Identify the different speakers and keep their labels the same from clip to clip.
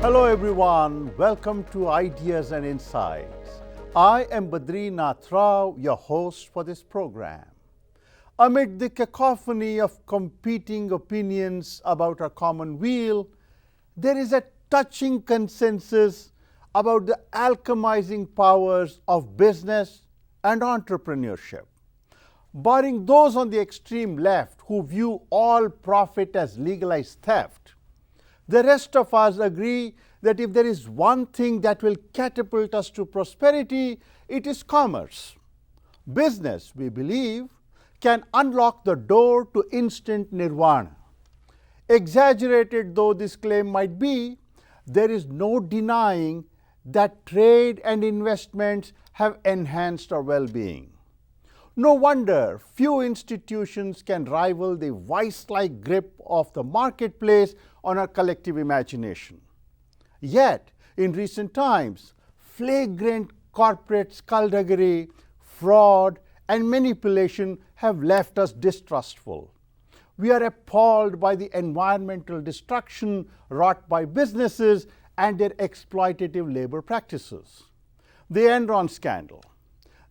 Speaker 1: Hello everyone, welcome to Ideas and Insights. I am Badrinath Rao, your host for this program. Amid the cacophony of competing opinions about our common weal, there is a touching consensus about the alchemizing powers of business and entrepreneurship. Barring those on the extreme left who view all profit as legalized theft, the rest of us agree that if there is one thing that will catapult us to prosperity, it is commerce. Business, we believe, can unlock the door to instant nirvana. Exaggerated though this claim might be, there is no denying that trade and investments have enhanced our well-being. No wonder few institutions can rival the vice-like grip of the marketplace on our collective imagination. Yet, in recent times, flagrant corporate skullduggery, fraud, and manipulation have left us distrustful. We are appalled by the environmental destruction wrought by businesses and their exploitative labor practices. The Enron scandal,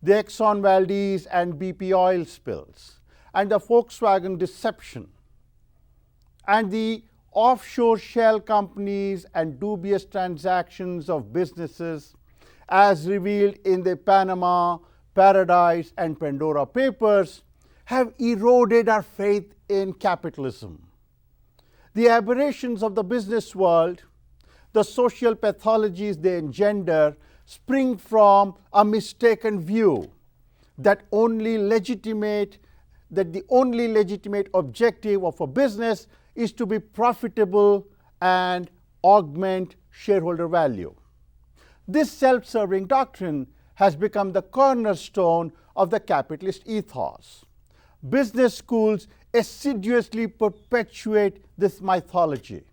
Speaker 1: the Exxon Valdez and BP oil spills, and the Volkswagen deception, and the offshore shell companies and dubious transactions of businesses as revealed in the Panama, Paradise, and Pandora papers have eroded our faith in capitalism. The aberrations of the business world, the social pathologies they engender, spring from a mistaken view that the only legitimate objective of a business is to be profitable and augment shareholder value. This self-serving doctrine has become the cornerstone of the capitalist ethos. Business schools assiduously perpetuate this mythology.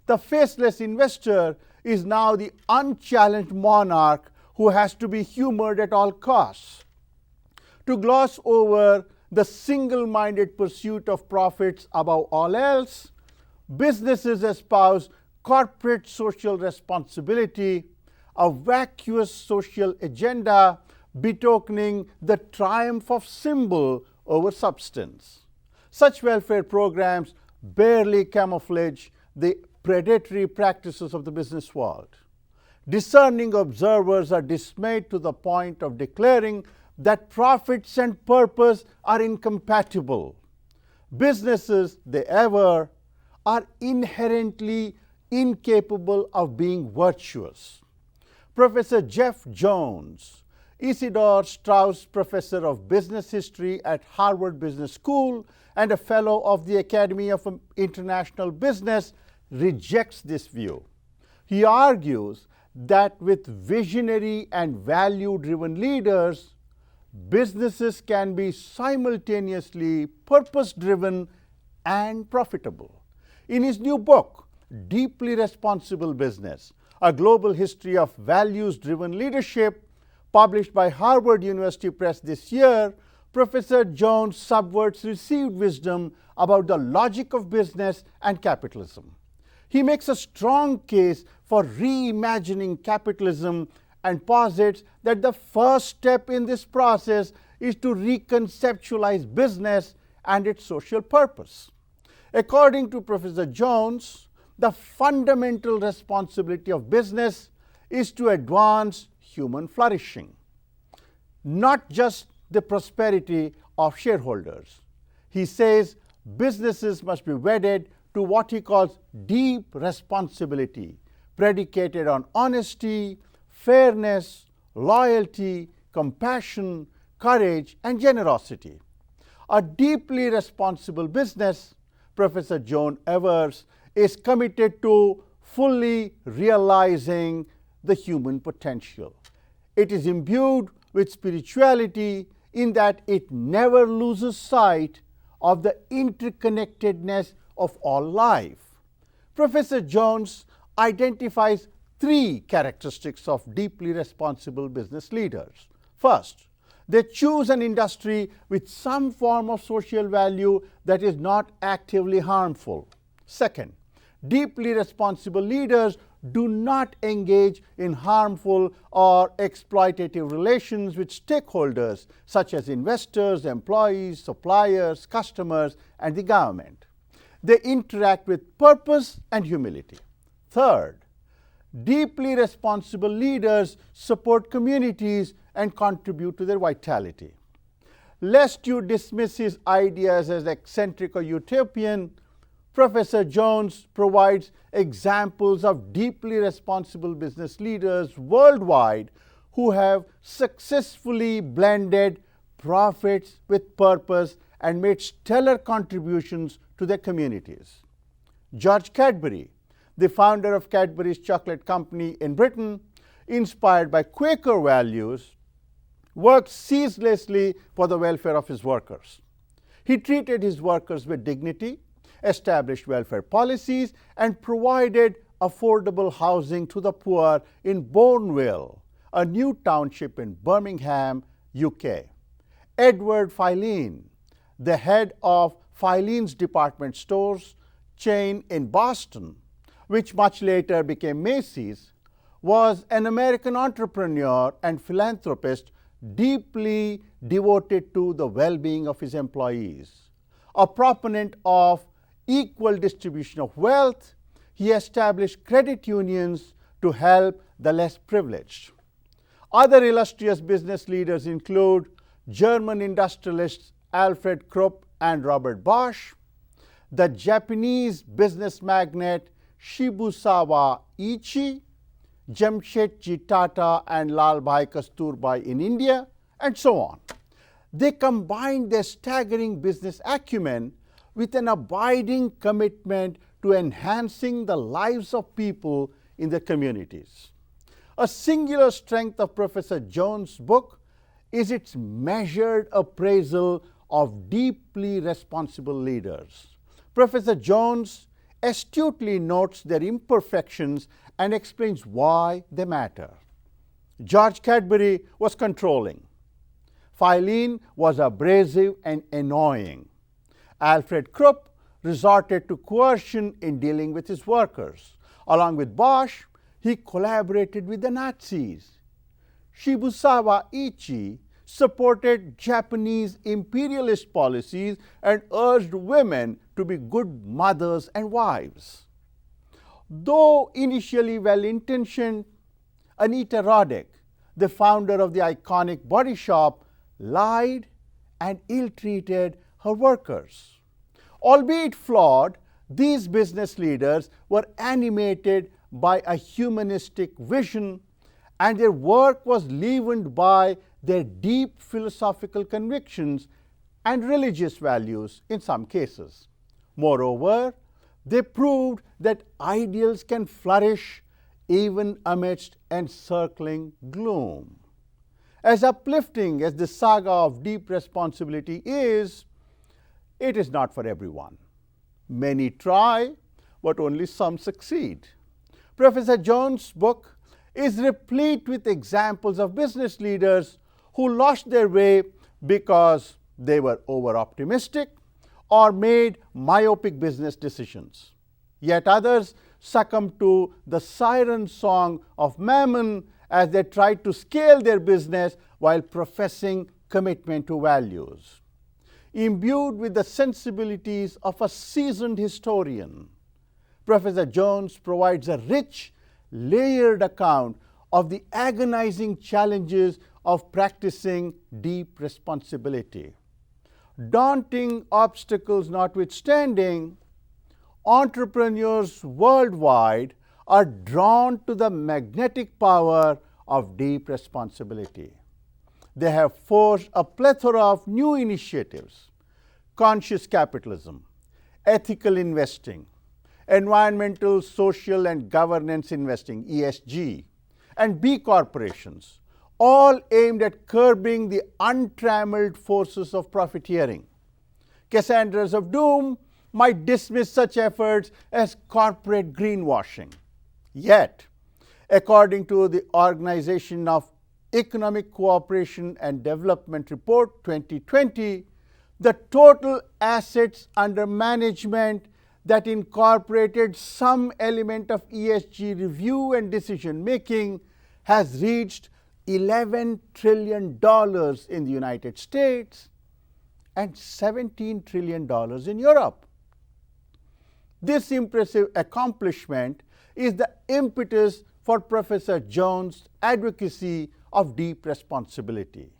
Speaker 1: The faceless investor is now the unchallenged monarch who has to be humored at all costs. To gloss over the single-minded pursuit of profits above all else, businesses espouse corporate social responsibility, a vacuous social agenda betokening the triumph of symbol over substance. Such welfare programs barely camouflage the predatory practices of the business world. Discerning observers are dismayed to the point of declaring that profits and purpose are incompatible. Businesses, they ever, are inherently incapable of being virtuous. Professor Jeff Jones, Isidore Strauss Professor of Business History at Harvard Business School and a Fellow of the Academy of International Business, rejects this view. He argues that with visionary and value-driven leaders, businesses can be simultaneously purpose-driven and profitable. In his new book, Deeply Responsible Business, A Global History of Values-Driven Leadership, published by Harvard University Press this year, Professor Jones subverts received wisdom about the logic of business and capitalism. He makes a strong case for reimagining capitalism and posits that the first step in this process is to reconceptualize business and its social purpose. According to Professor Jones, the fundamental responsibility of business is to advance human flourishing, not just the prosperity of shareholders. He says businesses must be wedded to what he calls deep responsibility, predicated on honesty, fairness, loyalty, compassion, courage, and generosity. A deeply responsible business, Professor Jones avers, is committed to fully realizing the human potential. It is imbued with spirituality in that it never loses sight of the interconnectedness of all life. Professor Jones identifies three characteristics of deeply responsible business leaders. First, they choose an industry with some form of social value that is not actively harmful. Second, deeply responsible leaders do not engage in harmful or exploitative relations with stakeholders such as investors, employees, suppliers, customers, and the government. They interact with purpose and humility. Third, deeply responsible leaders support communities and contribute to their vitality. Lest you dismiss his ideas as eccentric or utopian, Professor Jones provides examples of deeply responsible business leaders worldwide who have successfully blended profits with purpose and made stellar contributions to their communities. George Cadbury, the founder of Cadbury's Chocolate Company in Britain, inspired by Quaker values, worked ceaselessly for the welfare of his workers. He treated his workers with dignity, established welfare policies, and provided affordable housing to the poor in Bourneville, a new township in Birmingham, UK. Edward Filene, the head of Filene's department stores chain in Boston, which much later became Macy's, was an American entrepreneur and philanthropist deeply devoted to the well-being of his employees. A proponent of equal distribution of wealth, he established credit unions to help the less privileged. Other illustrious business leaders include German industrialists Alfred Krupp and Robert Bosch, the Japanese business magnate Shibusawa Ichi, Jamshedji Tata and Lalbhai Kasturbai in India, and so on. They combined their staggering business acumen with an abiding commitment to enhancing the lives of people in their communities. A singular strength of Professor Jones' book is its measured appraisal of deeply responsible leaders. Professor Jones astutely notes their imperfections and explains why they matter. George Cadbury was controlling. Filene was abrasive and annoying. Alfred Krupp resorted to coercion in dealing with his workers. Along with Bosch, he collaborated with the Nazis. Shibusawa Ichi supported Japanese imperialist policies and urged women to be good mothers and wives. Though initially well-intentioned, Anita Roddick, the founder of the iconic Body Shop, lied and ill-treated her workers. Albeit flawed, these business leaders were animated by a humanistic vision, and their work was leavened by their deep philosophical convictions and religious values in some cases. Moreover, they proved that ideals can flourish even amidst encircling gloom. As uplifting as the saga of deep responsibility is, it is not for everyone. Many try, but only some succeed. Professor Jones' book is replete with examples of business leaders who lost their way because they were over-optimistic or made myopic business decisions. Yet others succumbed to the siren song of Mammon as they tried to scale their business while professing commitment to values. Imbued with the sensibilities of a seasoned historian, Professor Jones provides a rich, layered account of the agonizing challenges of practicing deep responsibility. Daunting obstacles notwithstanding, entrepreneurs worldwide are drawn to the magnetic power of deep responsibility. They have forged a plethora of new initiatives: conscious capitalism, ethical investing, environmental, social, and governance investing, ESG, and B corporations, all aimed at curbing the untrammeled forces of profiteering. Cassandras of doom might dismiss such efforts as corporate greenwashing. Yet, according to the Organization of Economic Cooperation and Development Report 2020, the total assets under management that incorporated some element of ESG review and decision making has reached $11 trillion in the United States and $17 trillion in Europe. This impressive accomplishment is the impetus for Professor Jones' advocacy of deep responsibility.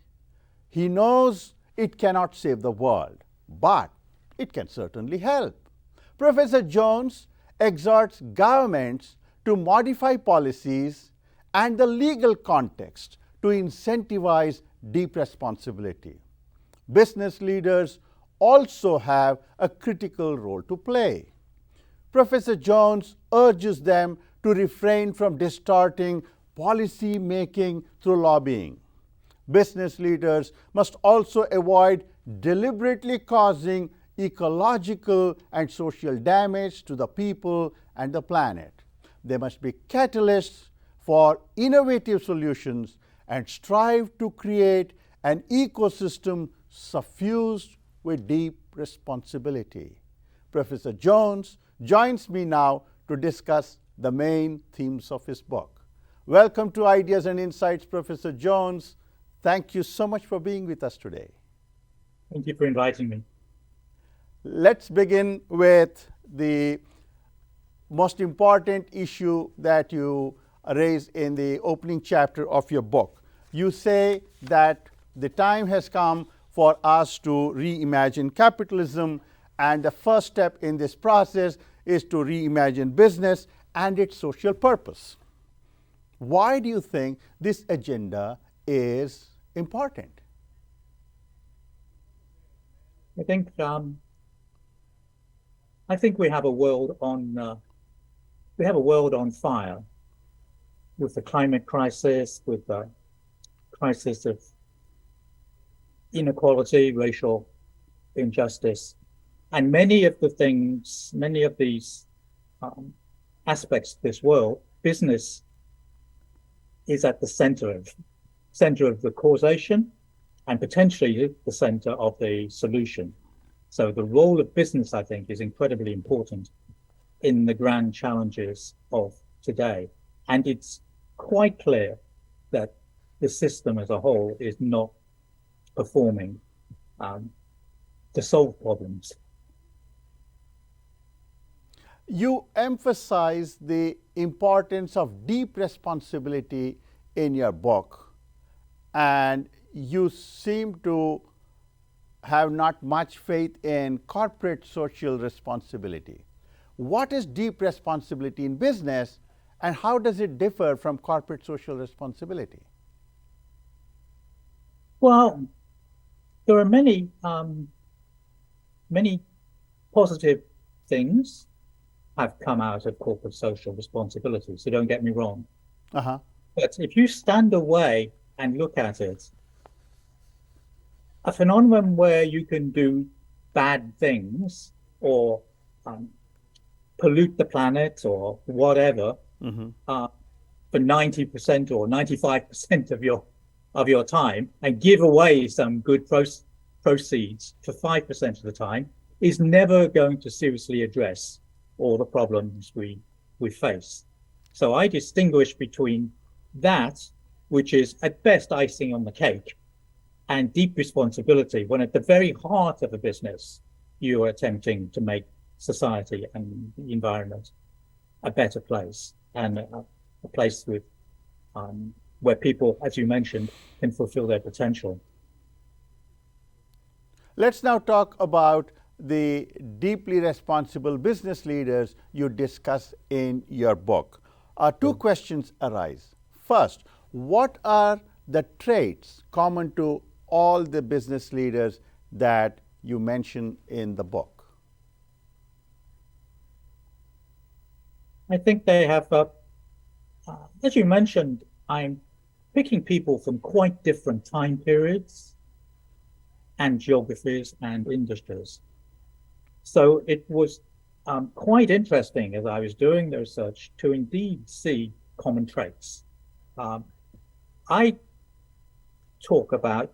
Speaker 1: He knows it cannot save the world, but it can certainly help. Professor Jones exhorts governments to modify policies and the legal context to incentivize deep responsibility. Business leaders also have a critical role to play. Professor Jones urges them to refrain from distorting policy making through lobbying. Business leaders must also avoid deliberately causing ecological and social damage to the people and the planet. They must be catalysts for innovative solutions and strive to create an ecosystem suffused with deep responsibility. Professor Jones joins me now to discuss the main themes of his book. Welcome to Ideas and Insights, Professor Jones. Thank you so much for being with us today.
Speaker 2: Thank you for inviting me.
Speaker 1: Let's begin with the most important issue that you raise in the opening chapter of your book. You say that the time has come for us to reimagine capitalism, and the first step in this process is to reimagine business and its social purpose. Why do you think this agenda is important?
Speaker 2: I think we have a world on fire with the climate crisis, with the crisis of inequality, racial injustice, and many of these aspects of this world, business is at the center of the causation and potentially the center of the solution. So the role of business, I think, is incredibly important in the grand challenges of today. And it's quite clear that the system as a whole is not performing to solve problems.
Speaker 1: You emphasize the importance of deep responsibility in your book, and you seem to have not much faith in corporate social responsibility. What is deep responsibility in business, and how does it differ from corporate social responsibility?
Speaker 2: Well, there are many positive things have come out of corporate social responsibility, so don't get me wrong.
Speaker 1: Uh-huh.
Speaker 2: But if you stand away and look at it, a phenomenon where you can do bad things or pollute the planet or whatever for 90% or 95% of your time and give away some good proceeds for 5% of the time is never going to seriously address all the problems we face. So I distinguish between that, which is at best icing on the cake, and deep responsibility, when at the very heart of a business, you are attempting to make society and the environment a better place, and a place with where people, as you mentioned, can fulfill their potential.
Speaker 1: Let's now talk about the deeply responsible business leaders you discuss in your book. Two questions arise. First, what are the traits common to all the business leaders that you mention in the book?
Speaker 2: I think they have, as you mentioned, I'm picking people from quite different time periods and geographies and industries. So it was quite interesting as I was doing the research to indeed see common traits. I talk about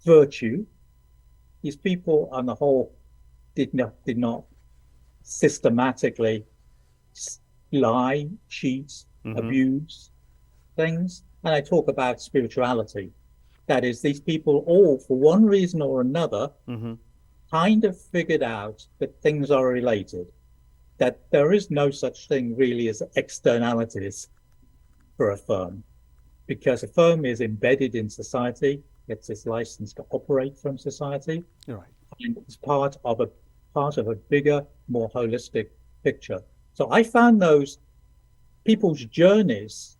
Speaker 2: virtue. These people on the whole did not systematically lie, cheat, abuse things. And I talk about spirituality. That is, these people all, for one reason or another, kind of figured out that things are related, that there is no such thing really as externalities for a firm, because a firm is embedded in society, gets its license to operate from society,
Speaker 1: Right.
Speaker 2: and it's part of a bigger, more holistic picture. So I found those people's journeys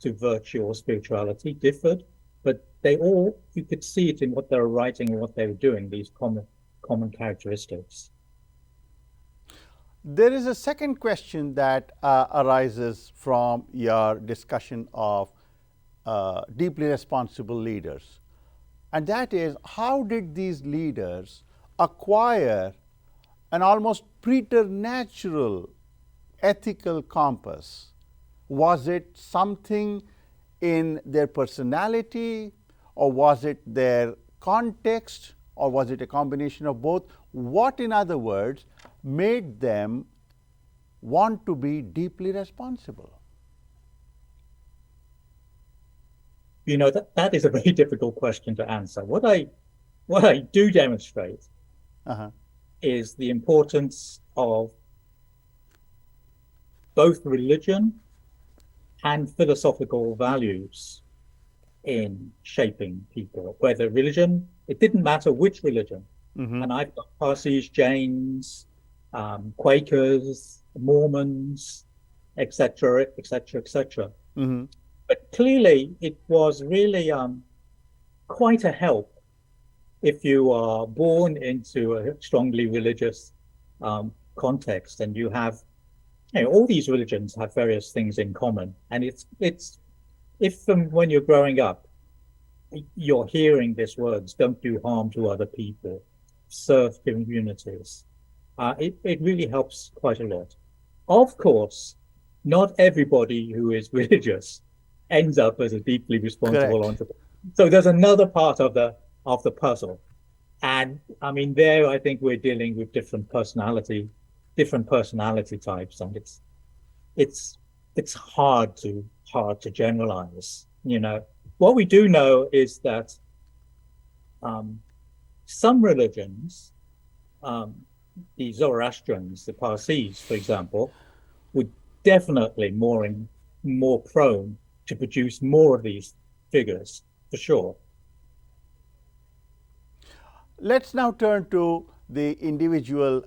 Speaker 2: to virtue or spirituality differed, but they all, you could see it in what they were writing and what they were doing, these common characteristics.
Speaker 1: There is a second question that arises from your discussion of deeply responsible leaders, and that is, how did these leaders acquire an almost preternatural ethical compass? Was it something in their personality, or was it their context, or was it a combination of both? What, in other words, made them want to be deeply responsible?
Speaker 2: You know, that is a very difficult question to answer. What I do demonstrate is the importance of both religion and philosophical values in shaping people. Whether religion, it didn't matter which religion. And I've got Parsis, Jains, Quakers, Mormons, etc., etc., etc. But clearly, it was really quite a help if you are born into a strongly religious context, and you have, you know, all these religions have various things in common. And it's if from when you're growing up, you're hearing these words: don't do harm to other people, serve communities. It really helps quite a lot. Of course, not everybody who is religious ends up as a deeply responsible entrepreneur. So there's another part of the puzzle. And I mean, there I think we're dealing with different personality types, and it's hard to generalize. You know, what we do know is that some religions, the Zoroastrians, the Parsis, for example, were definitely more prone to produce more of these figures, for sure.
Speaker 1: Let's now turn to the individual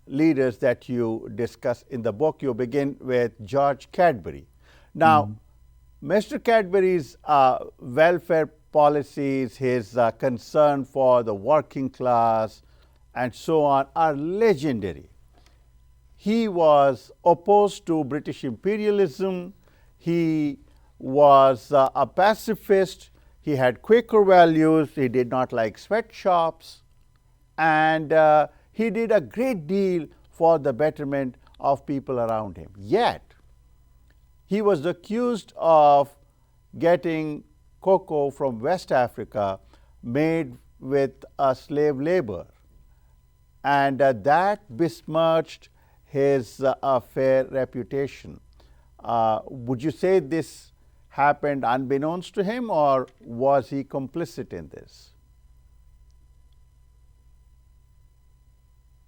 Speaker 1: leaders that you discuss in the book. You begin with George Cadbury. Now, Mr. Cadbury's welfare policies, his concern for the working class, and so on, are legendary. He was opposed to British imperialism. He was a pacifist. He had Quaker values. He did not like sweatshops, and he did a great deal for the betterment of people around him. Yet, he was accused of getting cocoa from West Africa made with slave labor, and that besmirched his fair reputation. Would you say this happened unbeknownst to him, or was he complicit in this?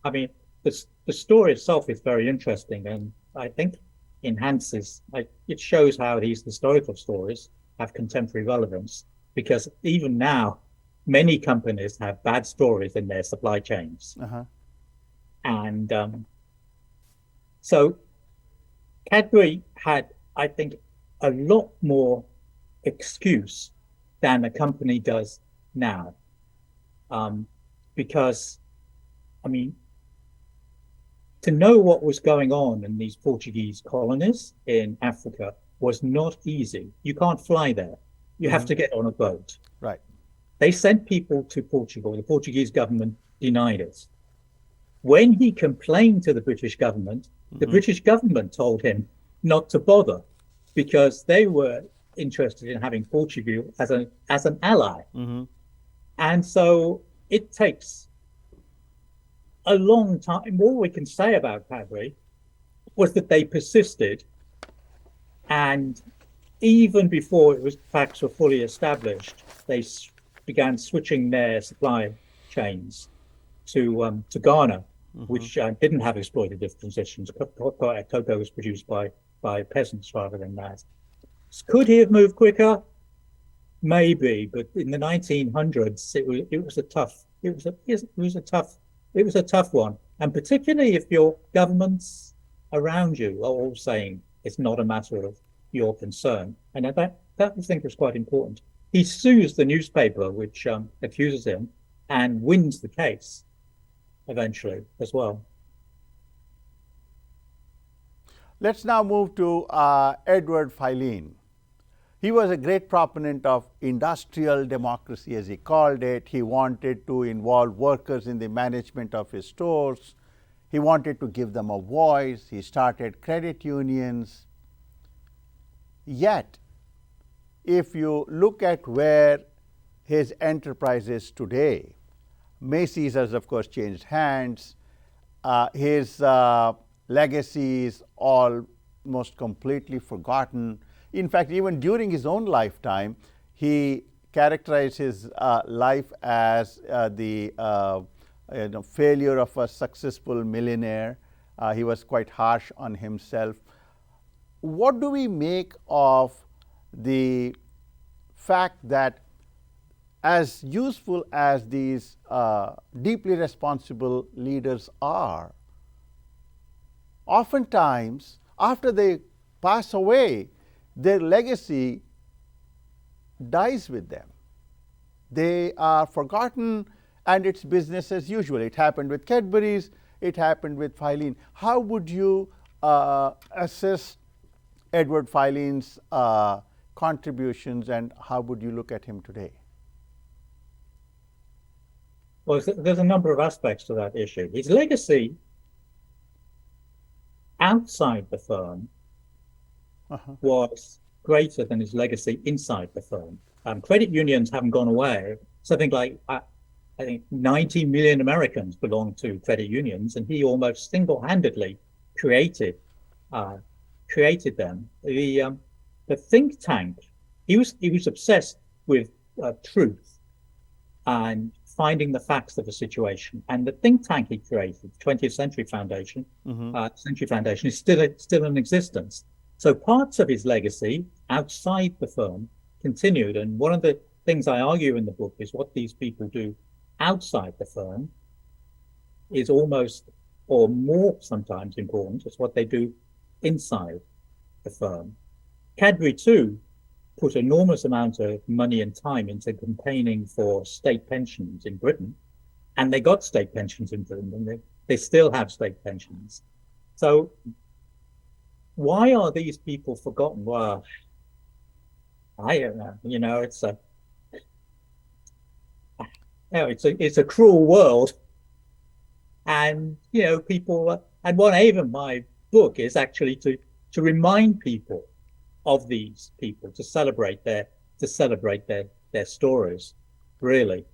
Speaker 2: I mean, the story itself is very interesting, and I think enhances, it shows how these historical stories have contemporary relevance, because even now, many companies have bad stories in their supply chains. And so Cadbury had, I think, a lot more excuse than a company does now. Because, I mean, to know what was going on in these Portuguese colonies in Africa was not easy. You can't fly there. You have to get on a boat.
Speaker 1: Right.
Speaker 2: They sent people to Portugal. The Portuguese government denied it. When he complained to the British government, the British government told him not to bother, because they were interested in having Portugal as an ally. And so it takes a long time. All we can say about Cadbury was that they persisted, and even before facts were fully established, they began switching their supply chains to Ghana, which didn't have exploitative transitions. Cocoa was produced by peasants rather than that. Could he have moved quicker? Maybe, but in the 1900s, it was a tough one, and particularly if your governments around you are all saying it's not a matter of your concern, and that I think was quite important. He sues the newspaper which accuses him and wins the case eventually as well.
Speaker 1: Let's now move to Edward Filene. He was a great proponent of industrial democracy, as he called it. He wanted to involve workers in the management of his stores. He wanted to give them a voice. He started credit unions. Yet, if you look at where his enterprise is today, Macy's has, of course, changed hands. His legacy is almost completely forgotten. In fact, even during his own lifetime, he characterized his life as the failure of a successful millionaire. He was quite harsh on himself. What do we make of the fact that, as useful as these deeply responsible leaders are, oftentimes after they pass away, their legacy dies with them. They are forgotten, and it's business as usual. It happened with Cadbury's, it happened with Filene. How would you assess Edward Filene's contributions, and how would you look at him today?
Speaker 2: Well, there's a number of aspects to that issue. His legacy outside the firm was greater than his legacy inside the firm. Credit unions haven't gone away. Something like, I think 90 million Americans belong to credit unions, and he almost single-handedly created them. The think tank, he was obsessed with truth and finding the facts of the situation. And the think tank he created, 20th Century Foundation, is still in existence. So parts of his legacy outside the firm continued. And one of the things I argue in the book is what these people do outside the firm is almost or more sometimes important as what they do inside the firm. Cadbury too put enormous amount of money and time into campaigning for state pensions in Britain, and they got state pensions in Britain, and they still have state pensions. So why are these people forgotten? Well, I don't know. You know, it's a cruel world, and you know, people. And one aim of my book is actually to remind people of these people, to celebrate their stories. Really,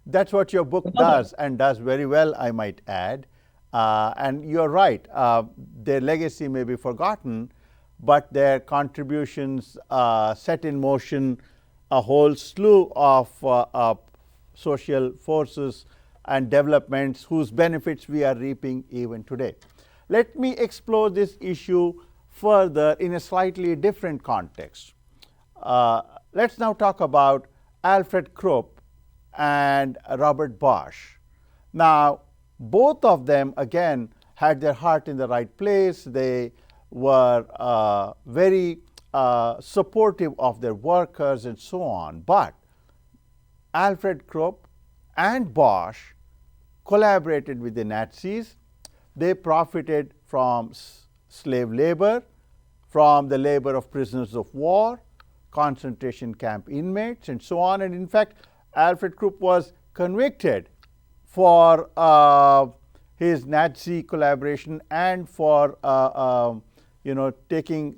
Speaker 1: that's what your book does, and does very well, I might add. And you're right, their legacy may be forgotten, but their contributions set in motion a whole slew of social forces and developments whose benefits we are reaping even today. Let me explore this issue further in a slightly different context. Let's now talk about Alfred Krupp and Robert Bosch. Now, both of them, again, had their heart in the right place. They were very supportive of their workers and so on. But Alfred Krupp and Bosch collaborated with the Nazis. They profited from slave labor, from the labor of prisoners of war, concentration camp inmates, and so on. And in fact, Alfred Krupp was convicted for his Nazi collaboration and for taking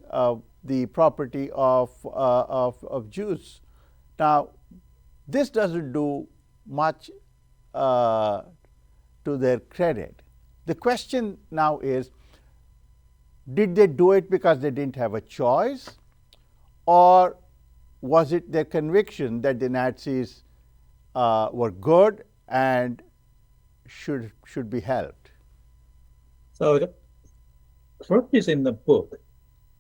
Speaker 1: the property of Jews. Now, this doesn't do much to their credit. The question now is, did they do it because they didn't have a choice, or was it their conviction that the Nazis were good and should be helped?
Speaker 2: So Krupp is in the book,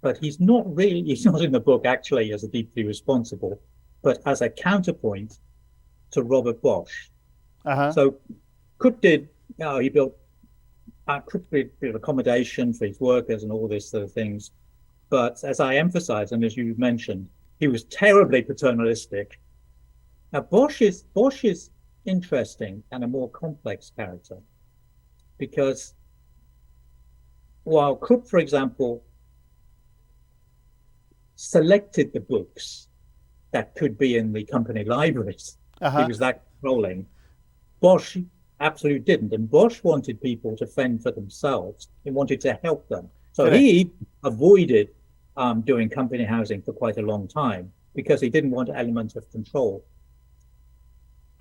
Speaker 2: but he's not in the book actually as a deeply responsible, but as a counterpoint to Robert Bosch. So Krupp did, he built accommodation for his workers and all this sort of things. But as I emphasized, and as you mentioned, he was terribly paternalistic. Now, Bosch is interesting and a more complex character, because while Krupp, for example, selected the books that could be in the company libraries, he was that controlling, Bosch absolutely didn't. And Bosch wanted people to fend for themselves. He wanted to help them. So
Speaker 1: Correct.
Speaker 2: He avoided doing company housing for quite a long time because he didn't want an element of control.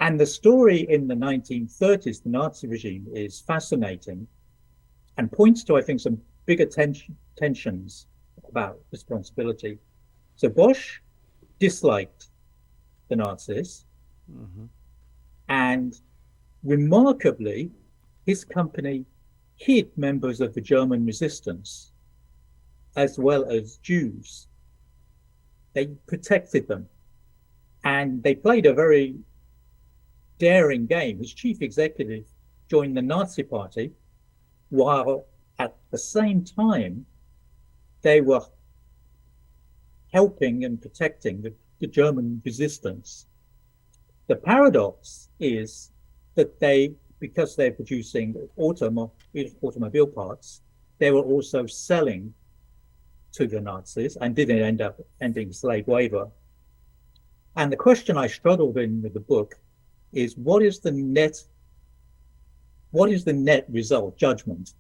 Speaker 2: And the story in the 1930s, the Nazi regime, is fascinating and points to, I think, some bigger tensions about responsibility. So Bosch disliked the Nazis, and remarkably, his company hid members of the German resistance as well as Jews. They protected them, and they played a very daring game. His chief executive joined the Nazi Party, while at the same time they were helping and protecting the German resistance. The paradox is that because they're producing automobile parts, they were also selling to the Nazis and didn't end up ending slave labor. And the question I struggled in with the book is, what is the net result, judgment,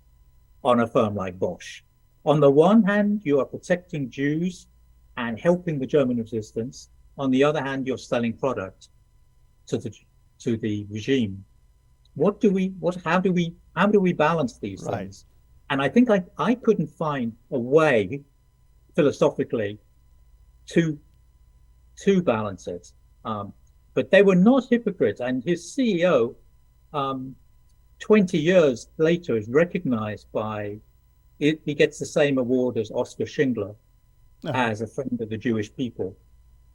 Speaker 2: on a firm like Bosch? On the one hand, you are protecting Jews and helping the German resistance. On the other hand, you're selling product to the regime. How do we balance these things? And I think I couldn't find a way philosophically to balance it. But they were not hypocrites, and his CEO, 20 years later, is recognized by it. He gets the same award as Oskar Schindler as a friend of the Jewish people.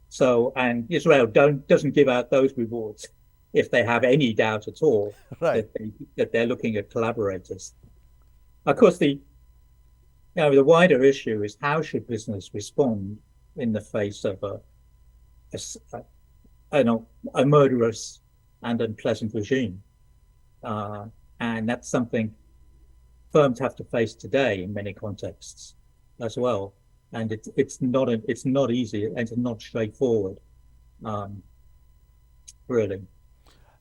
Speaker 2: So, and Israel doesn't give out those rewards if they have any doubt at all that they're looking at collaborators. Of course, the wider issue is, how should business respond in the face of a murderous and unpleasant regime? And that's something firms have to face today in many contexts as well. And it's not easy, and it's not straightforward, really.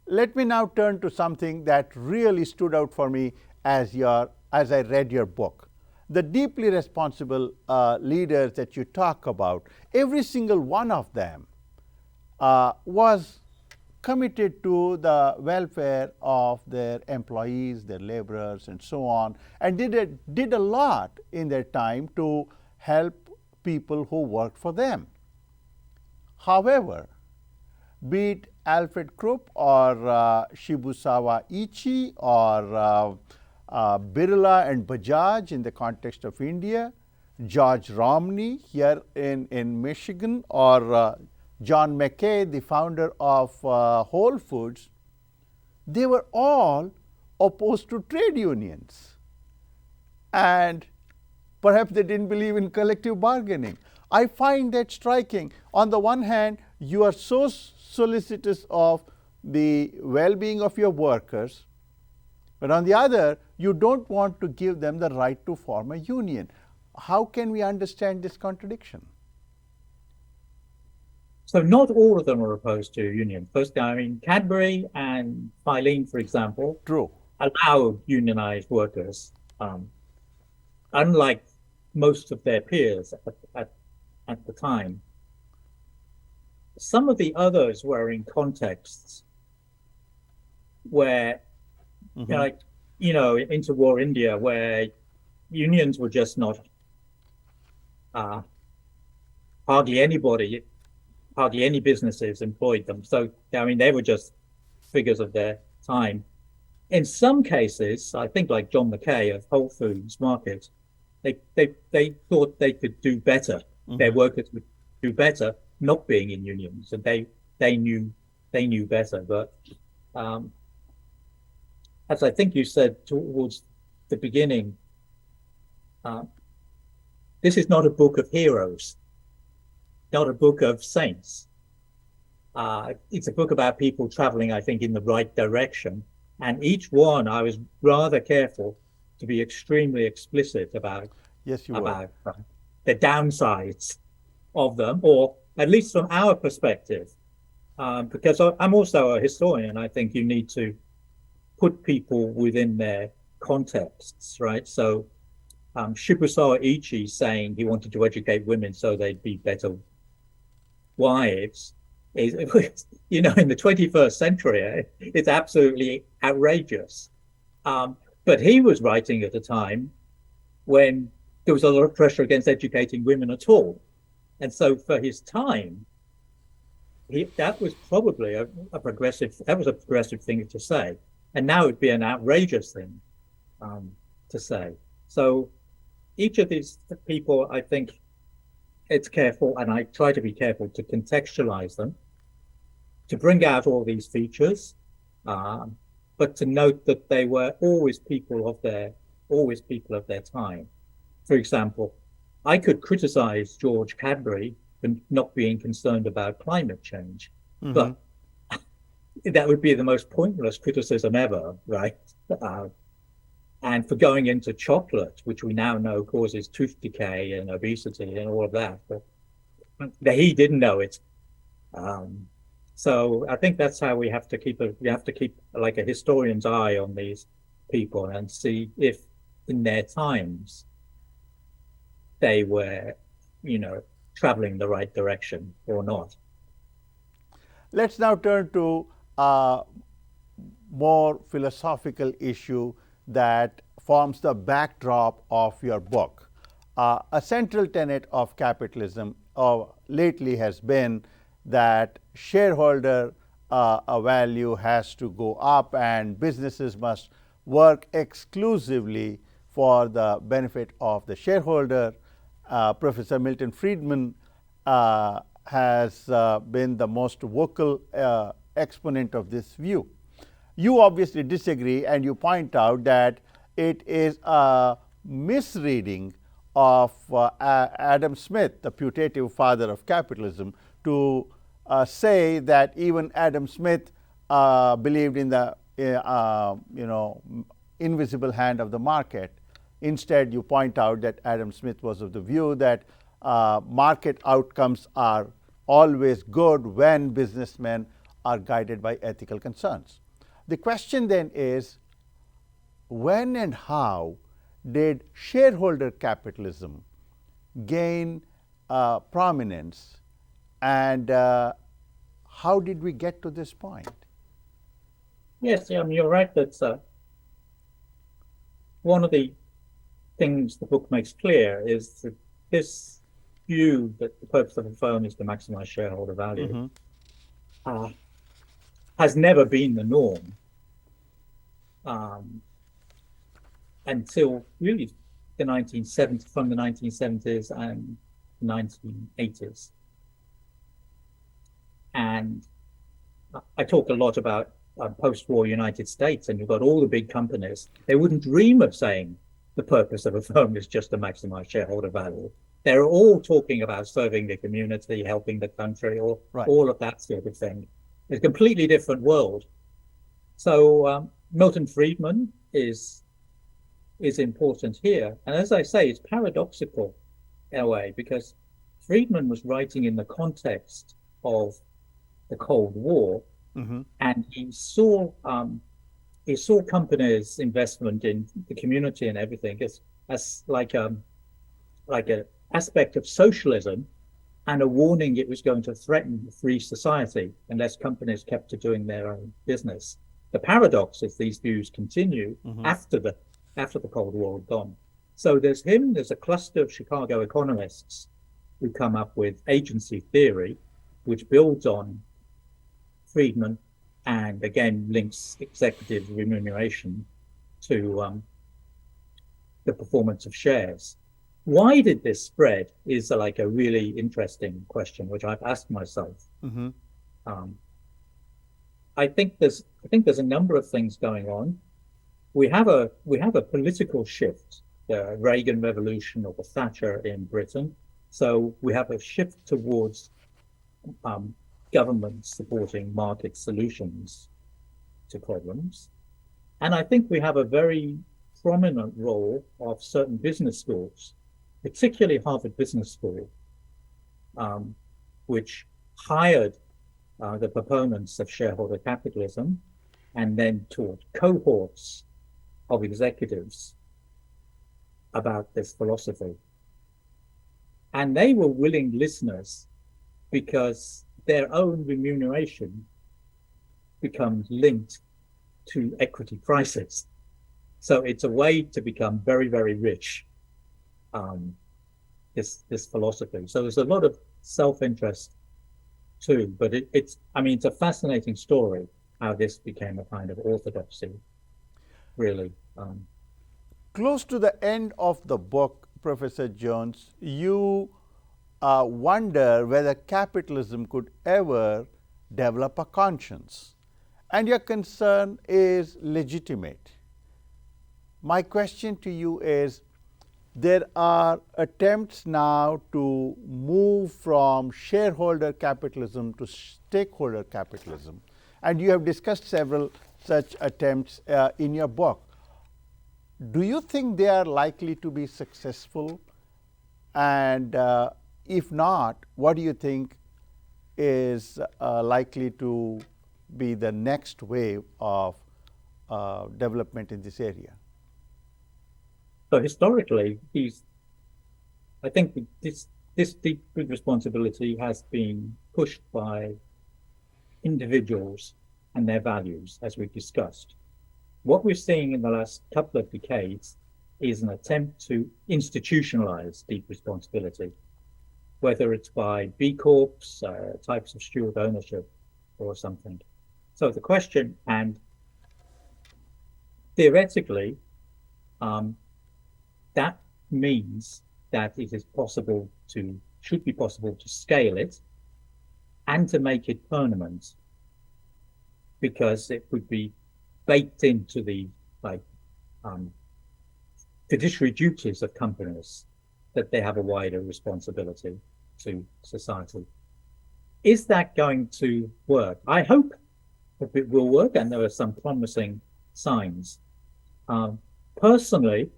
Speaker 1: Let me now turn to something that really stood out for me as I read your book. The deeply responsible leaders that you talk about, every single one of them was committed to the welfare of their employees, their laborers, and so on, and did a lot in their time to help people who worked for them. However, be it Alfred Krupp or Shibusawa Ichi or Birla and Bajaj in the context of India, George Romney here in Michigan, or John Mackay, the founder of Whole Foods, they were all opposed to trade unions. And perhaps they didn't believe in collective bargaining. I find that striking. On the one hand, you are so solicitous of the well-being of your workers, but on the other, you don't want to give them the right to form a union. How can we understand this contradiction?
Speaker 2: So not all of them are opposed to union. First, Cadbury and Filene, for example, allow unionized workers, unlike most of their peers at the time. Some of the others were in contexts where like, interwar India, where unions were just not, uh, hardly anybody, hardly any businesses employed them. So, I mean, they were just figures of their time. In some cases, I think like John Mackay of Whole Foods Market, they thought they could do better. Their workers would do better not being in unions, and they knew better. But as I think you said towards the beginning, this is not a book of heroes, not a book of saints. It's a book about people traveling, I think, in the right direction. And each one, I was rather careful to be extremely explicit about
Speaker 1: Yes, you
Speaker 2: about
Speaker 1: were.
Speaker 2: the downsides of them, or at least from our perspective. Because I'm also a historian, I think you need to put people within their contexts, right? So Shibusawa Ichi saying he wanted to educate women so they'd be better wives is, in the 21st century, it's absolutely outrageous. But he was writing at a time when there was a lot of pressure against educating women at all. And so for his time, that was probably a progressive thing to say. And now it'd be an outrageous thing to say. So each of these people, I think, it's careful, and I try to be careful to contextualize them, to bring out all these features, but to note that they were always people of their time. For example, I could criticize George Cadbury for not being concerned about climate change, but that would be the most pointless criticism ever, right? And for going into chocolate, which we now know causes tooth decay and obesity and all of that, but he didn't know it. So I think that's how we have to keep like a historian's eye on these people and see if in their times they were, traveling the right direction or not.
Speaker 1: Let's now turn to a more philosophical issue that forms the backdrop of your book. A central tenet of capitalism lately has been that shareholder value has to go up and businesses must work exclusively for the benefit of the shareholder. Professor Milton Friedman has been the most vocal exponent of this view. You obviously disagree, and you point out that it is a misreading of Adam Smith, the putative father of capitalism, to say that even Adam Smith believed in the invisible hand of the market. Instead, you point out that Adam Smith was of the view that market outcomes are always good when businessmen are guided by ethical concerns. The question then is, when and how did shareholder capitalism gain prominence, and how did we get to this point?
Speaker 2: Yes, you're right. That's one of the things the book makes clear is that this view that the purpose of a firm is to maximize shareholder value has never been the norm until really the 1970s, from the 1970s and 1980s. And I talk a lot about post-war United States, and you've got all the big companies. They wouldn't dream of saying the purpose of a firm is just to maximize shareholder value. They're all talking about serving the community, helping the country, or all of that sort of thing. It's a completely different world. So Milton Friedman is important here. And as I say, it's paradoxical in a way, because Friedman was writing in the context of the Cold War, and he saw companies' investment in the community and everything as like an aspect of socialism, and a warning it was going to threaten the free society unless companies kept to doing their own business. the paradox is these views continue after the Cold War had gone. So there's a cluster of Chicago economists who come up with agency theory, which builds on Friedman and again links executive remuneration to the performance of shares. Why did this spread is like a really interesting question, which I've asked myself. I think there's a number of things going on. We have a political shift, the Reagan Revolution or the Thatcher in Britain. So we have a shift towards government supporting market solutions to problems. And I think we have a very prominent role of certain business schools, particularly Harvard Business School, which hired the proponents of shareholder capitalism and then taught cohorts of executives about this philosophy. And they were willing listeners because their own remuneration becomes linked to equity prices. So it's a way to become very, very rich, this philosophy. So there's a lot of self-interest too, but it's a fascinating story how this became a kind of orthodoxy, really.
Speaker 1: Close to the end of the book, Professor Jones, you wonder whether capitalism could ever develop a conscience, and your concern is legitimate. My question to you is, there are attempts now to move from shareholder capitalism to stakeholder capitalism, and you have discussed several such attempts in your book. Do you think they are likely to be successful? And if not, what do you think is likely to be the next wave of development in this area?
Speaker 2: So historically, I think this deep responsibility has been pushed by individuals and their values, as we've discussed. What we're seeing in the last couple of decades is an attempt to institutionalize deep responsibility, whether it's by B Corps, types of steward ownership or something. So the question, and theoretically, that means that it is should be possible to scale it and to make it permanent, because it would be baked into the fiduciary duties of companies that they have a wider responsibility to society. Is that going to work? I hope that it will work, and there are some promising signs. Personally,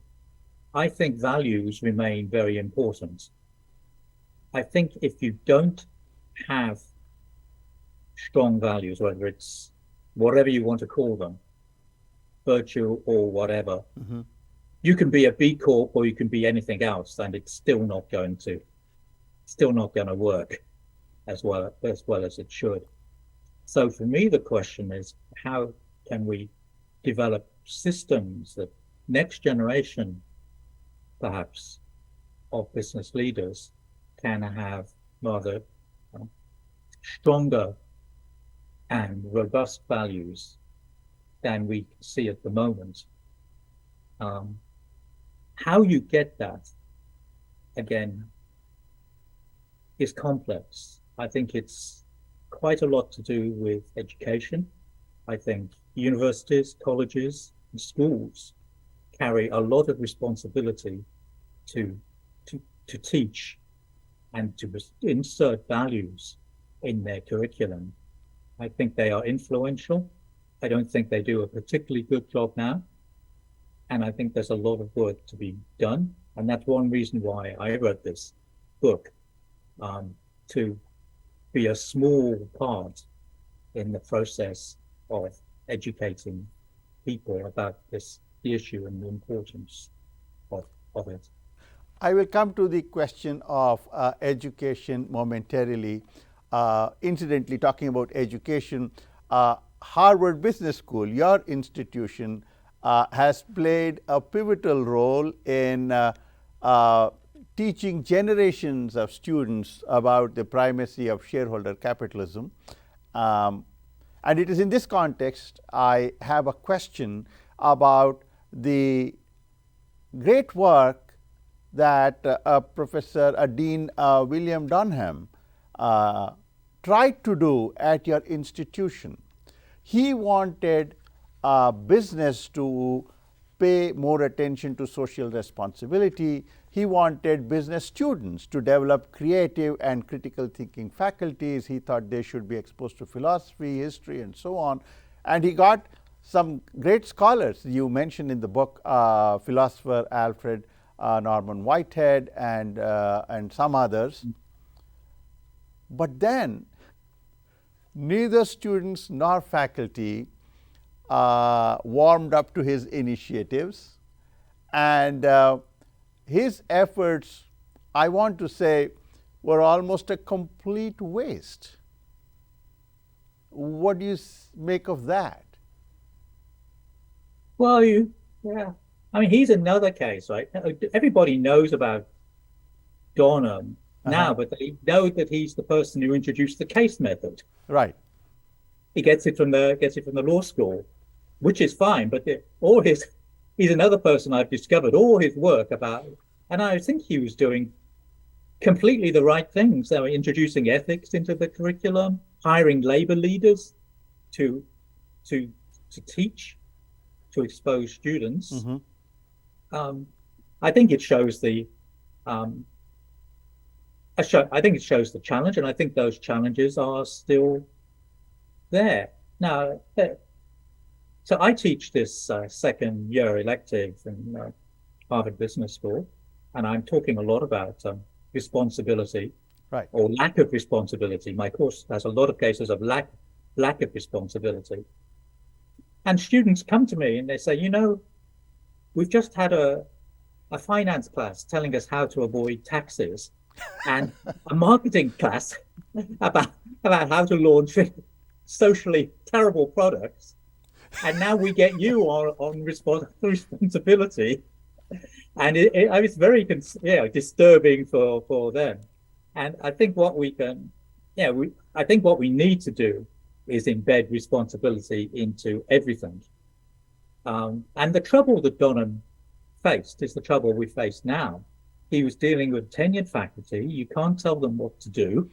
Speaker 2: I think values remain very important. I think if you don't have strong values, whether it's whatever you want to call them, virtue or whatever, you can be a B Corp or you can be anything else, and it's still not going to work as well as it should. So for me, the question is, how can we develop systems that next generation, perhaps, of business leaders can have rather stronger and robust values than we see at the moment. How you get that, again, is complex. I think it's quite a lot to do with education. I think universities, colleges, and schools carry a lot of responsibility to teach and to insert values in their curriculum. I think they are influential. I don't think they do a particularly good job now. And I think there's a lot of work to be done. And that's one reason why I wrote this book, to be a small part in the process of educating people about the issue and the importance of it.
Speaker 1: I will come to the question of education momentarily. Incidentally, talking about education, Harvard Business School, your institution, has played a pivotal role in teaching generations of students about the primacy of shareholder capitalism. And it is in this context I have a question about the great work that Professor Dean William Dunham tried to do at your institution. He wanted business to pay more attention to social responsibility. He wanted business students to develop creative and critical thinking faculties. He thought they should be exposed to philosophy, history, and so on. And he got some great scholars. You mentioned in the book philosopher Alfred Norman Whitehead and some others. But then neither students nor faculty warmed up to his initiatives, and his efforts, I want to say, were almost a complete waste. What do you make of that?
Speaker 2: Well, yeah. I mean, he's another case, right? Everybody knows about Dunham now, but they know that he's the person who introduced the case method.
Speaker 1: Right.
Speaker 2: He gets it from the law school, which is fine. But he's another person I've discovered all his work about, and I think he was doing completely the right things. They were introducing ethics into the curriculum, hiring labor leaders to teach, to expose students. I think it shows the I think it shows the challenge, and I think those challenges are still there. Now, so I teach this second year elective in Harvard Business School, and I'm talking a lot about responsibility,
Speaker 1: right,
Speaker 2: or lack of responsibility. My course has a lot of cases of lack of responsibility. And students come to me and they say, we've just had a finance class telling us how to avoid taxes, and a marketing class about how to launch socially terrible products, and now we get you on responsibility, and it's very disturbing for them. And I think what we need to do is embed responsibility into everything. And the trouble that Dunham faced is the trouble we face now. He was dealing with tenured faculty. You can't tell them what to do.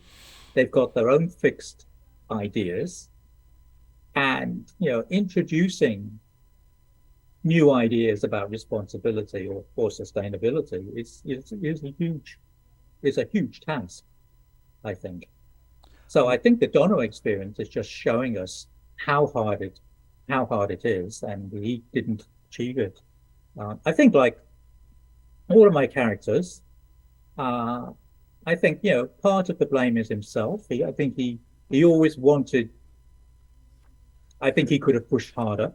Speaker 2: They've got their own fixed ideas. And, introducing new ideas about responsibility or sustainability is a huge task, I think. So I think the Dunham experience is just showing us how hard it is, and he didn't achieve it. I think, like all of my characters, I think part of the blame is himself. I think he always wanted. I think he could have pushed harder.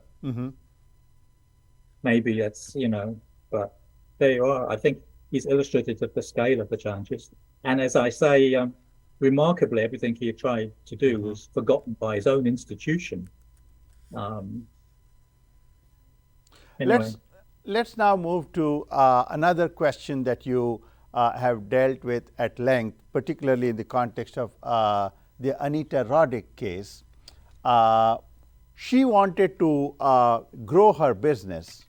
Speaker 2: Maybe that's but there you are. I think he's illustrated the scale of the challenges, and as I say, remarkably, everything he had tried to do was forgotten by his own institution. Anyway.
Speaker 1: Let's now move to another question that you have dealt with at length, particularly in the context of the Anita Roddick case. She wanted to grow her business,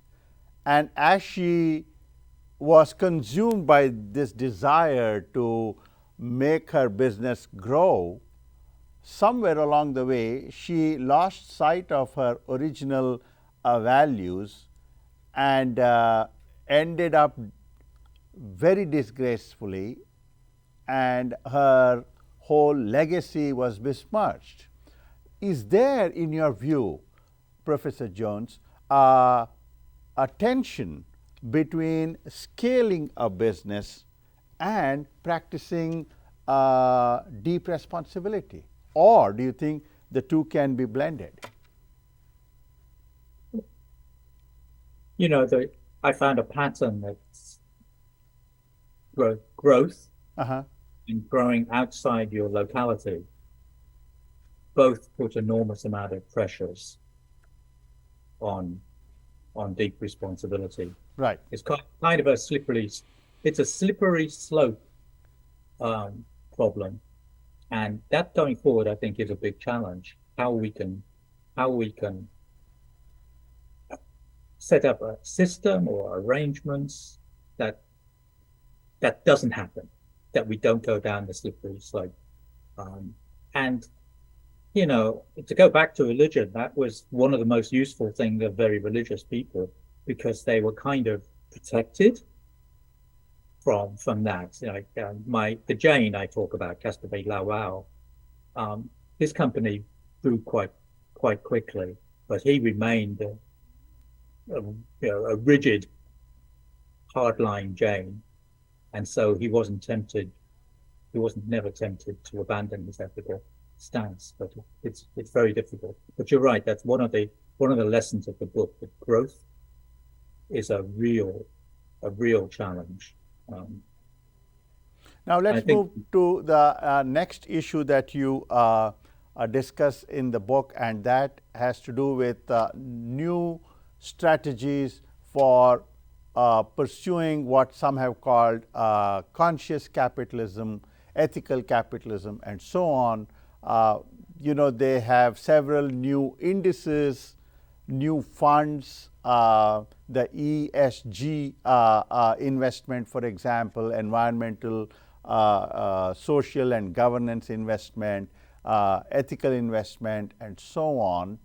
Speaker 1: and as she was consumed by this desire to make her business grow, somewhere along the way she lost sight of her original values and ended up very disgracefully, and her whole legacy was besmirched. Is there, in your view, Professor Jones, a tension between scaling a business and practicing deep responsibility, or do you think the two can be blended?
Speaker 2: I found a pattern that's growth and growing outside your locality. both put enormous amount of pressures on deep responsibility.
Speaker 1: Right.
Speaker 2: It's kind of a slippery slope problem, and that going forward, I think, is a big challenge. How we can set up a system or arrangements that doesn't happen, that we don't go down the slippery slope. And to go back to religion, that was one of the most useful things of very religious people, because they were kind of protected from that. The Jain I talk about, Kasturba Lawal, his company grew quite quickly, but he remained a rigid, hardline Jain, and so he wasn't never tempted to abandon his ethical stance. But it's very difficult. But you're right, that's one of the lessons of the book, that growth is a real challenge.
Speaker 1: Now let's move to the next issue that you discuss in the book, and that has to do with new strategies for pursuing what some have called conscious capitalism, ethical capitalism, and so on. They have several new indices, new funds, the ESG investment, for example, environmental, social and governance investment, ethical investment, and so on.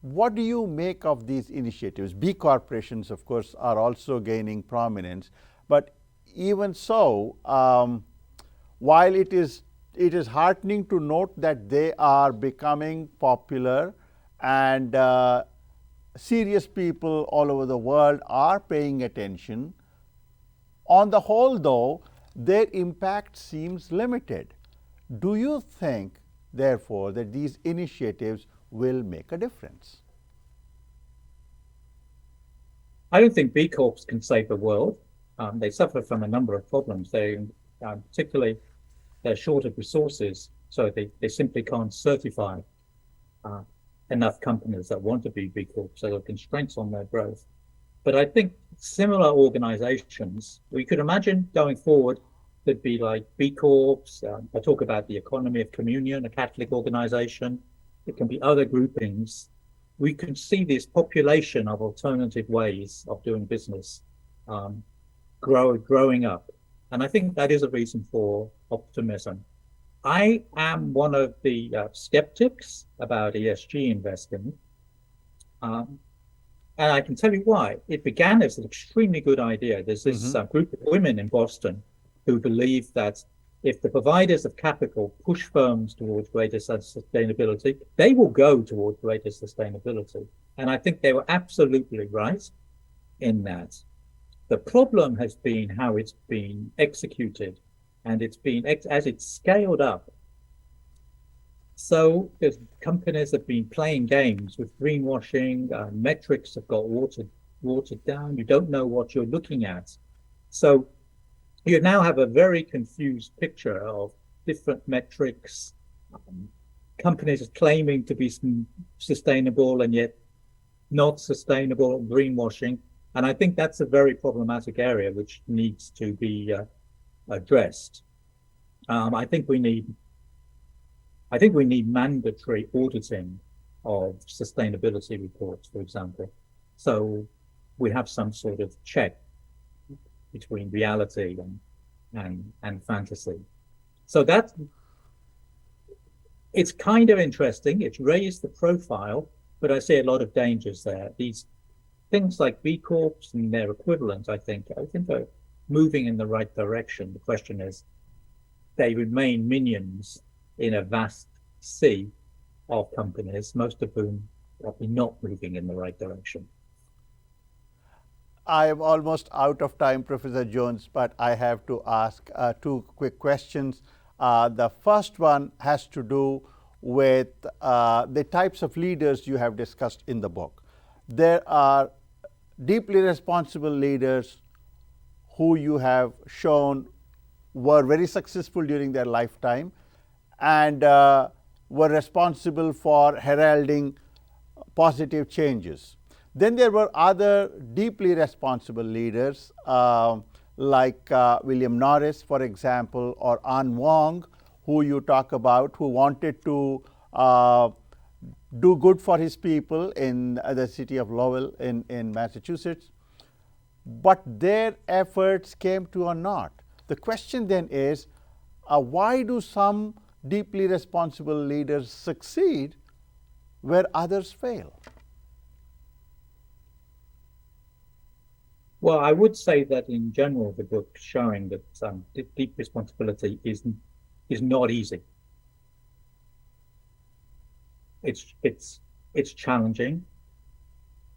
Speaker 1: What do you make of these initiatives? B corporations, of course, are also gaining prominence, but even so, while it is heartening to note that they are becoming popular, and serious people all over the world are paying attention, on the whole, though, their impact seems limited. Do you think, therefore, that these initiatives will make a difference?
Speaker 2: I don't think B Corps can save the world. They suffer from a number of problems. Particularly, they're short of resources, so they simply can't certify enough companies that want to be B Corps, so there are constraints on their growth. But I think similar organizations, we could imagine going forward, there'd be like B Corps. I talk about the Economy of Communion, a Catholic organization. It can be other groupings. We can see this population of alternative ways of doing business growing up. And I think that is a reason for optimism. I am one of the skeptics about ESG investing. And I can tell you why. It began as an extremely good idea. There's this group of women in Boston who believe that if the providers of capital push firms towards greater sustainability, they will go towards greater sustainability. And I think they were absolutely right in that. The problem has been how it's been executed, and it's been as it's scaled up. So companies have been playing games with greenwashing. Metrics have got watered down. You don't know what you're looking at. So you now have a very confused picture of different metrics. Companies are claiming to be sustainable and yet not sustainable, greenwashing. And I think that's a very problematic area which needs to be addressed. I think we need mandatory auditing of sustainability reports, for example. So we have some sort of check between reality and fantasy. So it's kind of interesting. It's raised the profile, but I see a lot of dangers there. These things like B Corps and their equivalent, I think are moving in the right direction. The question is, they remain minions in a vast sea of companies, most of whom are not moving in the right direction.
Speaker 1: I am almost out of time, Professor Jones, but I have to ask two quick questions. The first one has to do with the types of leaders you have discussed in the book. There are deeply responsible leaders who you have shown were very successful during their lifetime, and were responsible for heralding positive changes. Then there were other deeply responsible leaders like William Norris, for example, or Anne Wong, who you talk about, who wanted to do good for his people in the city of Lowell in Massachusetts. But their efforts came to a naught. The question then is, why do some deeply responsible leaders succeed where others fail?
Speaker 2: Well, I would say that in general, the book showing that deep responsibility is not easy. It's challenging.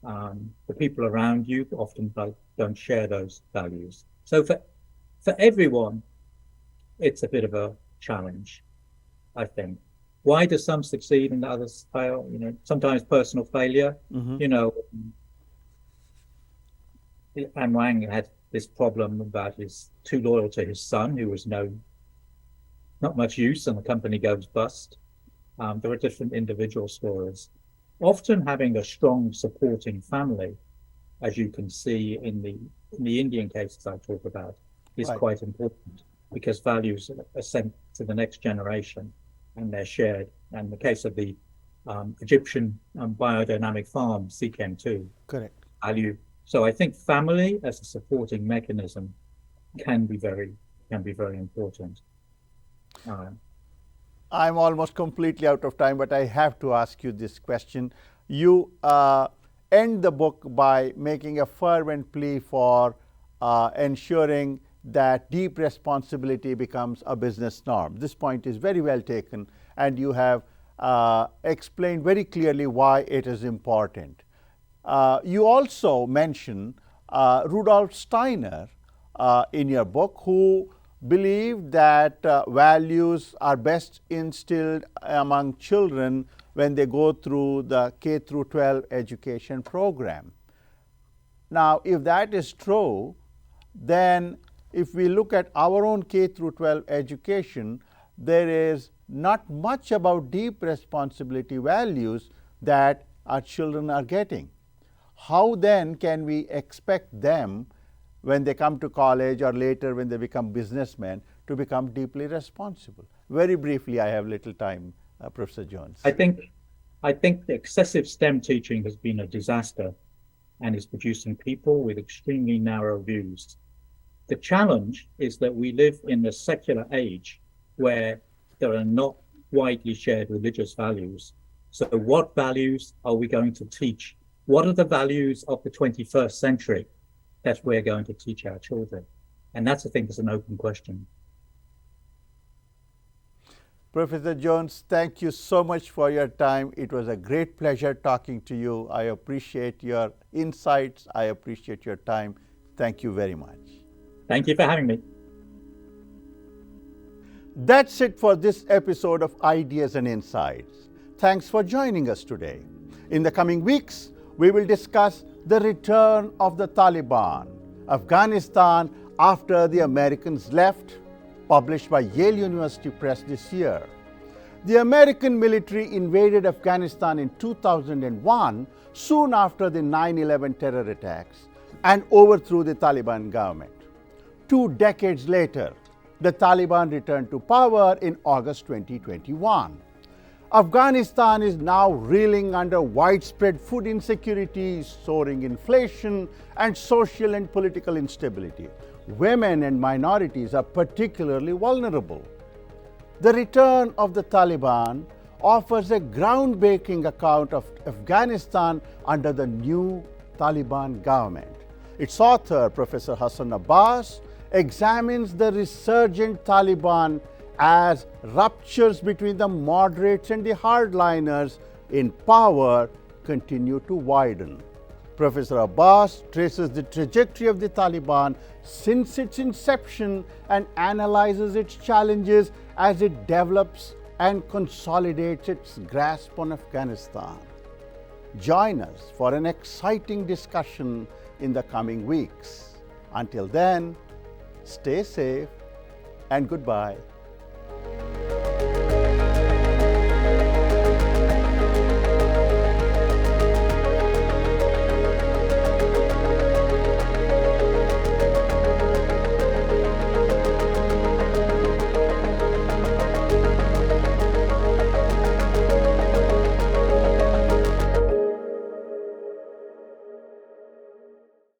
Speaker 2: The people around you often don't share those values. So for everyone, it's a bit of a challenge, I think. Why do some succeed and others fail? Sometimes personal failure. An Wang had this problem about he's too loyal to his son, who was not much use, and the company goes bust. There are different individual stories. Often having a strong supporting family, as you can see in the Indian cases I talk about, is quite important, because values are sent to the next generation and they're shared. And in the case of the Egyptian biodynamic farm, CChem2,
Speaker 1: correct,
Speaker 2: value. So I think family as a supporting mechanism can be very important.
Speaker 1: I'm almost completely out of time, but I have to ask you this question. You end the book by making a fervent plea for ensuring that deep responsibility becomes a business norm. This point is very well taken, and you have explained very clearly why it is important. You also mention Rudolf Steiner in your book, who believed that values are best instilled among children when they go through the K through 12 education program. Now, if that is true, then if we look at our own K through 12 education, there is not much about deep responsibility values that our children are getting. How then can we expect them, when they come to college or later when they become businessmen, to become deeply responsible? Very briefly, I have little time, Professor Jones.
Speaker 2: I think the excessive STEM teaching has been a disaster and is producing people with extremely narrow views. The challenge is that we live in a secular age where there are not widely shared religious values. So what values are we going to teach? What are the values of the 21st century that we're going to teach our children? And that's, I think, is an open question.
Speaker 1: Professor Jones, thank you so much for your time. It was a great pleasure talking to you. I appreciate your insights. I appreciate your time. Thank you very much.
Speaker 2: Thank you for having me.
Speaker 1: That's it for this episode of Ideas and Insights. Thanks for joining us today. In the coming weeks, we will discuss the return of the Taliban, Afghanistan after the Americans left, published by Yale University Press this year. The American military invaded Afghanistan in 2001, soon after the 9/11 terror attacks, and overthrew the Taliban government. 2 decades later, the Taliban returned to power in August 2021. Afghanistan is now reeling under widespread food insecurity, soaring inflation, and social and political instability. Women and minorities are particularly vulnerable. The return of the Taliban offers a groundbreaking account of Afghanistan under the new Taliban government. Its author, Professor Hassan Abbas, examines the resurgent Taliban as ruptures between the moderates and the hardliners in power continue to widen. Professor Abbas traces the trajectory of the Taliban since its inception and analyzes its challenges as it develops and consolidates its grasp on Afghanistan. Join us for an exciting discussion in the coming weeks. Until then, stay safe and goodbye.